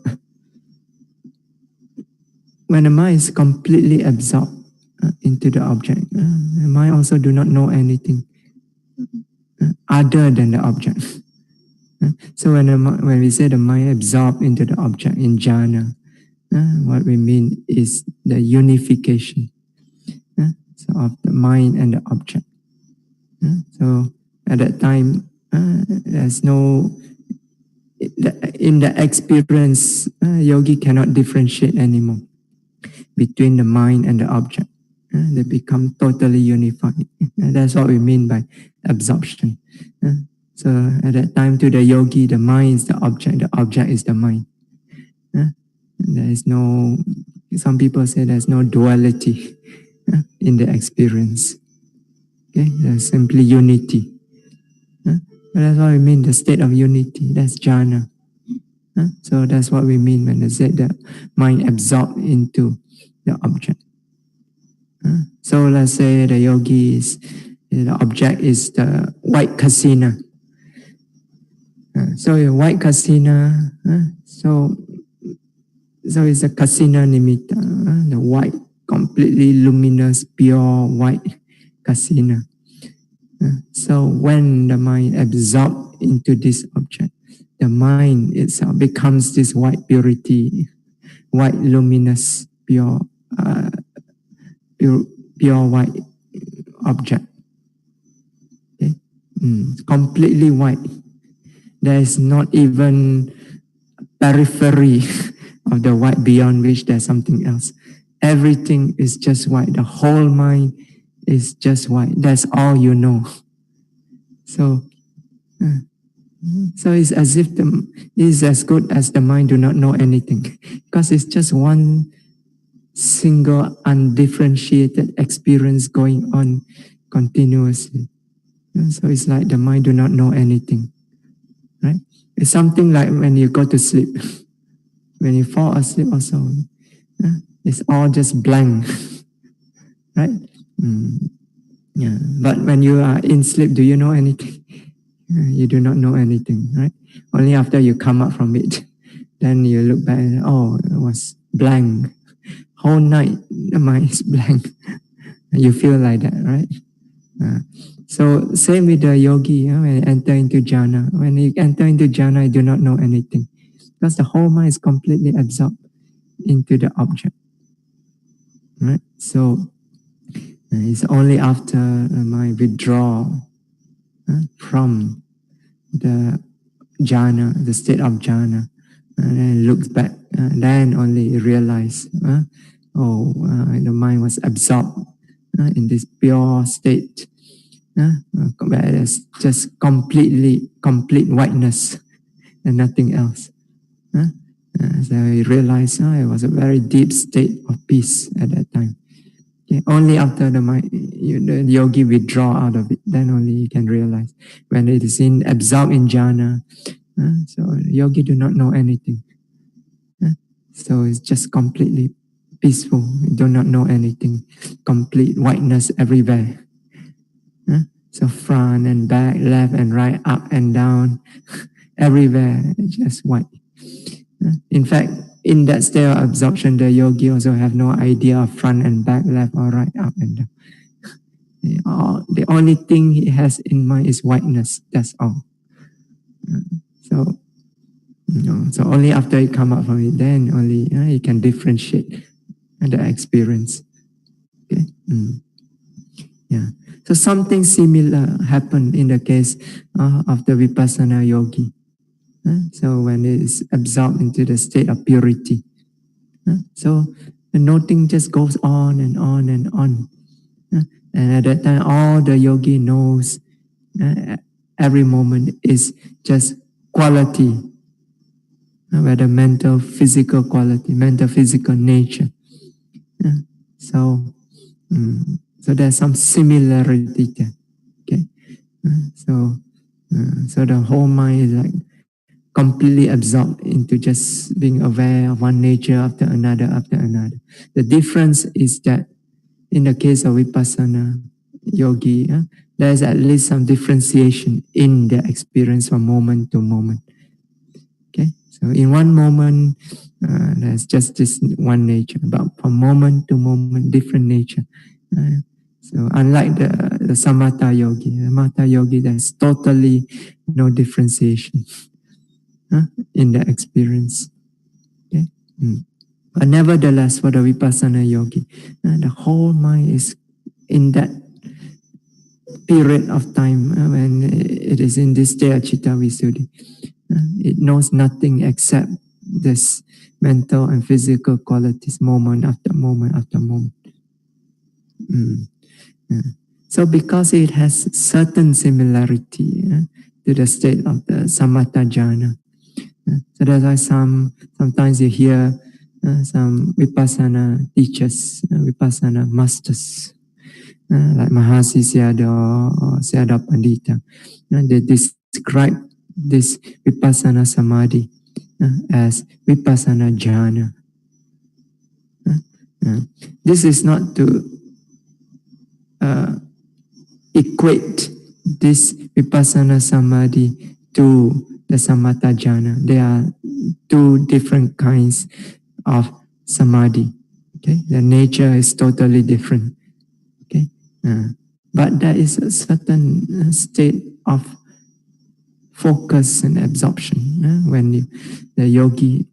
when the mind is completely absorbed into the object, the mind also do not know anything other than the object. So when we say the mind absorbed into the object in jhana, What we mean is the unification so of the mind and the object. So at that time, there's no, in the experience, yogi cannot differentiate anymore between the mind and the object. They become totally unified. That's what we mean by absorption. So at that time, to the yogi, the mind is the object is the mind. There is no, some people say there's no duality in the experience. Okay, there's simply unity. That's what we mean, the state of unity. That's jhana. So that's what we mean when they say the mind absorbed into the object. So let's say the yogi is, the object is the white kasina. So a white kasina, so it's a kasina nimitta, the white, completely luminous, pure white kasina. So when the mind absorbs into this object, the mind itself becomes this white purity, white luminous, pure white object. Okay? Completely white. There is not even periphery of the white beyond which there's something else. Everything is just white. The whole mind is just white. That's all you know. So it's as if it's as good as the mind do not know anything, because it's just one single undifferentiated experience going on continuously. So it's like the mind do not know anything, right? It's something like when you go to sleep. When you fall asleep also, it's all just blank, right? Yeah. But when you are in sleep, do you know anything? You do not know anything, right? Only after you come up from it, then you look back and, oh, it was blank. Whole night, the mind is blank. You feel like that, right? So same with the yogi, when you enter into jhana. When you enter into jhana, you do not know anything, because the whole mind is completely absorbed into the object, right? So it's only after the mind withdraw from the jhana, the state of jhana, and then looks back, then only realize, the mind was absorbed in this pure state, where there's just complete whiteness and nothing else. So he realized it was a very deep state of peace at that time. Okay. Only after the mind, the yogi withdraw out of it, then only you can realize. When it is absorbed in jhana, so the yogi do not know anything. So it's just completely peaceful. You do not know anything. Complete whiteness everywhere. So front and back, left and right, up and down, everywhere, just white. In fact, in that state of absorption, the yogi also have no idea of front and back, left or right, up and down. The only thing he has in mind is whiteness. That's all. So only after you come out from it, then only you can differentiate the experience. Okay. Yeah. So something similar happened in the case of the vipassana yogi. So when it is absorbed into the state of purity, so the noting just goes on and on and on. And at that time, all the yogi knows every moment is just quality, whether mental, physical quality, mental, physical nature. So there's some similarity there. Okay, so the whole mind is like completely absorbed into just being aware of one nature after another. The difference is that in the case of vipassana yogi, there's at least some differentiation in the experience from moment to moment. Okay, so in one moment, there's just this one nature, but from moment to moment, different nature. So unlike the samatha yogi, there's totally no differentiation in the experience. Okay. But nevertheless, for the Vipassana yogi, the whole mind is in that period of time when it is in this state of Chitta Visuddhi. It knows nothing except this mental and physical qualities, moment after moment after moment. So because it has certain similarity to the state of the samatha jhana, so that's why sometimes you hear some vipassana teachers, vipassana masters, like Mahasi Sayadaw or Sayadaw Pandita, they describe this vipassana samadhi as vipassana jhana. This is not to equate this vipassana samadhi to the samatha jhana. There are two different kinds of samadhi. Okay, the nature is totally different. Okay, but there is a certain state of focus and absorption when the yogi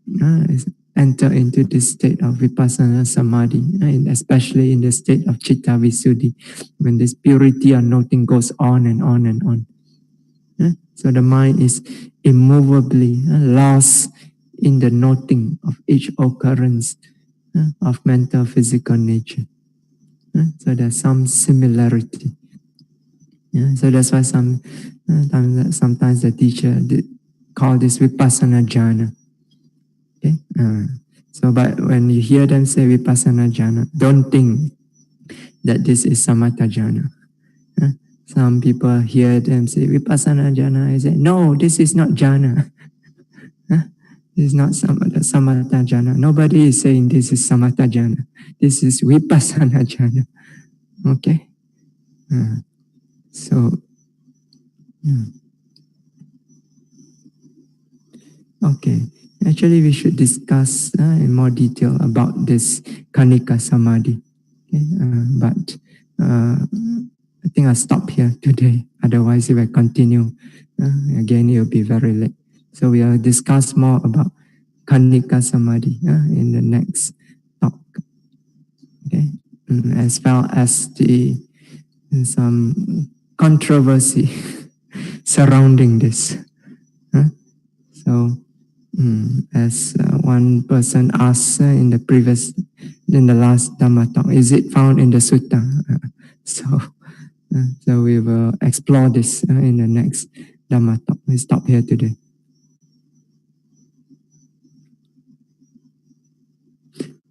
enter into this state of vipassana samadhi, especially in the state of chitta visuddhi, when this purity of noting goes on and on and on. So the mind is immovably lost in the noting of each occurrence of mental physical nature. So there's some similarity. So that's why sometimes the teacher call this vipassana jhana. Okay? So but when you hear them say vipassana jhana, don't think that this is samatha jhana. Some people hear them say vipassana jhana, I say, no, this is not jhana. This is not samatha jhana. Nobody is saying this is samatha jhana. This is vipassana jhana. Okay? So, okay. Actually, we should discuss in more detail about this kanika samadhi. Okay? But I think I'll stop here today. Otherwise, if I continue, again, it will be very late. So we will discuss more about kanika samadhi in the next talk. Okay, as well as some controversy surrounding this. So, as one person asked in the last Dhamma talk, is it found in the sutta? So we will explore this in the next Dhamma talk. We stop here today.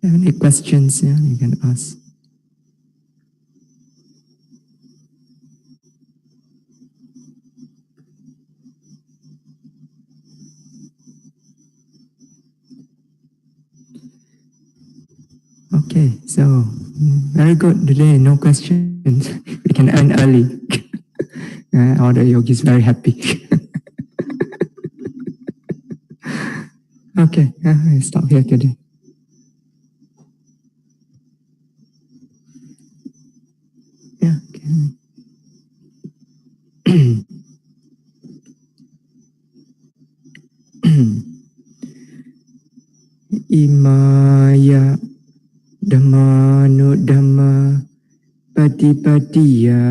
Any questions? Yeah, you can ask. Okay, so very good today. No questions. We can end early. All the yogis very happy. Okay, I stop here today. Yeah. Okay. Imaya Dhammanu Dhamma Patipatiya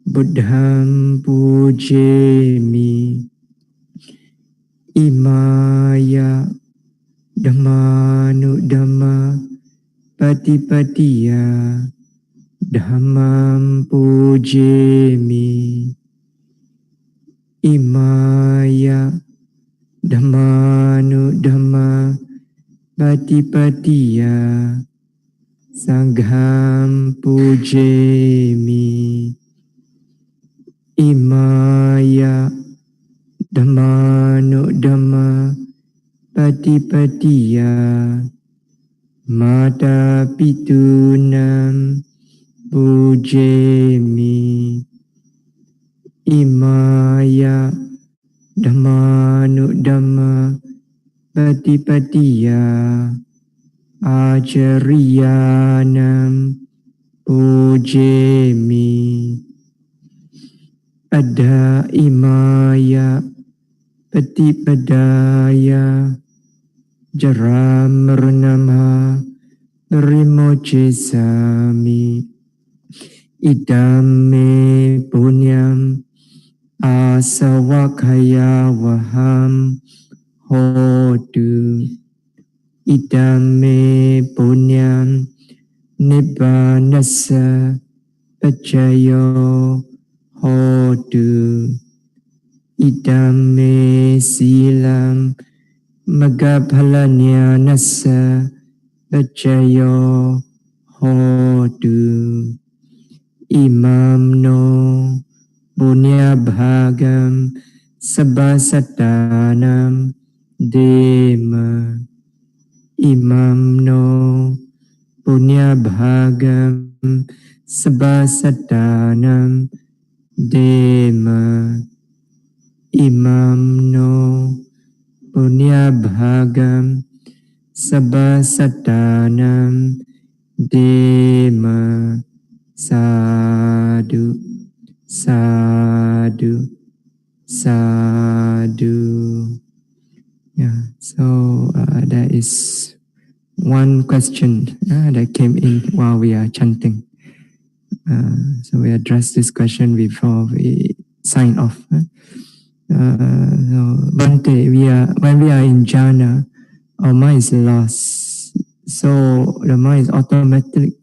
Buddham Pujemi. Imaya Dhammanu Dhamma Patipatiya Dhammam Pujemi. Imaya Dhammanu Dhamma Patipatiya Sangham Pujemi. Imaya Dhammanu Dhamma Patipatiya Mata Pitunam Pujemi. Imaya Dhammanu Dhamma Patipatiya Acariyanam Pujemi. Ada imaya patipadaya Jara Marunama Rimochesami Idame Punyam Asawakaya Vaham Hodu Idame Punyam Nibbanasa Pajayo Hodu Idame Silam Magabhalanya Nasa Pajayo Hodu Imam no Punya Bhagam Sabhasatanam Dema Imam no Punya Bhagam Sabhasatanam Dema Imam no Punya Bhagam Sabhasatanam Dema Sadhu Sadhu Sadhu. Yeah, so there is one question that came in while we are chanting. So we address this question before we sign off. So one day when we are in jhana, our mind is lost. So the mind is automatically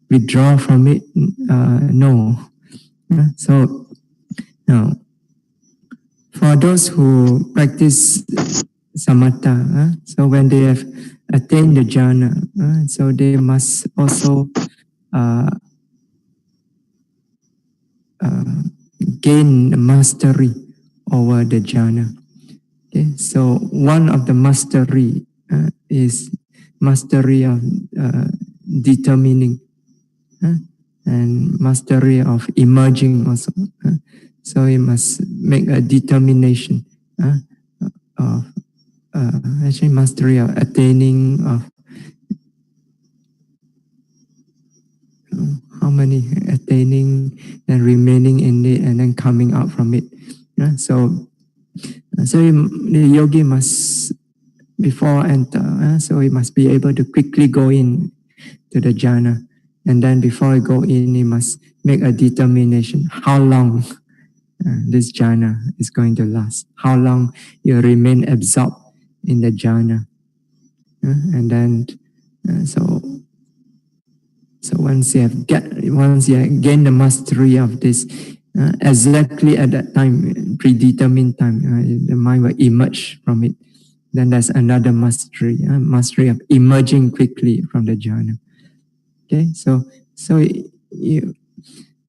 withdraw from it. No. So now, for those who practice samatha, so when they have attained the jhana, so they must also gain mastery over the jhana. Okay, so one of the mastery is mastery of determining and mastery of emerging also. So you must make a determination of actually mastery of attaining of how many attaining and remaining in it and then coming out from it. So the yogi must before enter, so he must be able to quickly go in to the jhana, and then before he go in, he must make a determination how long this jhana is going to last, how long you remain absorbed in the jhana, and then so once you have gained the mastery of this, exactly at that time, predetermined time, the mind will emerge from it. Then there's another mastery, mastery of emerging quickly from the jhana. Okay, so you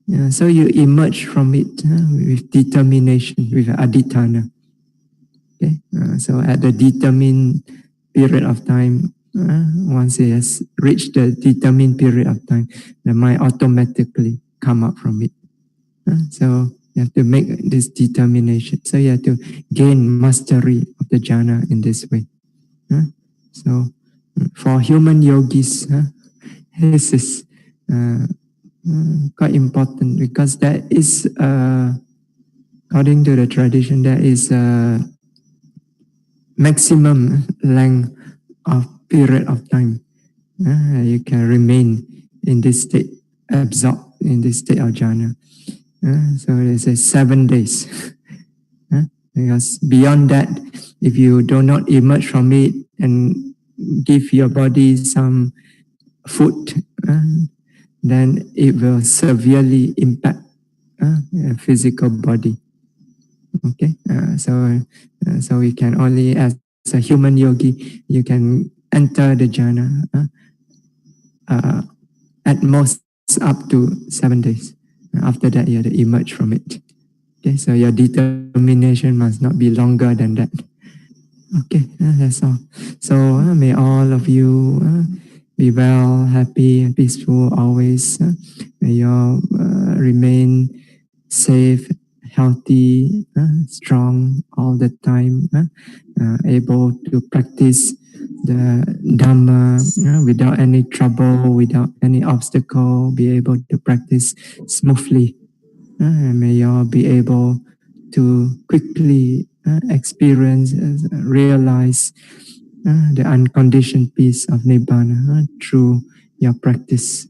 emerge from it with determination, with adhitthana. Okay, so at the determined period of time, once it has reached the determined period of time, the mind automatically come up from it. So you have to make this determination. So you have to gain mastery of the jhana in this way. So for human yogis, this is quite important because there is, according to the tradition, there is a maximum length of period of time you can remain in this state, absorbed in this state of jhana. So they say 7 days. Because beyond that, if you do not emerge from it and give your body some food, then it will severely impact your physical body. Okay, so we can only, as a human yogi, you can enter the jhana at most up to 7 days. After that, you have to emerge from it. Okay, so your determination must not be longer than that. Okay, that's all. So may all of you be well, happy, and peaceful always. May you all remain safe, healthy, strong all the time, able to practice the Dhamma without any trouble, without any obstacle, be able to practice smoothly. And may you all be able to quickly experience, realize the unconditioned peace of Nibbana through your practice.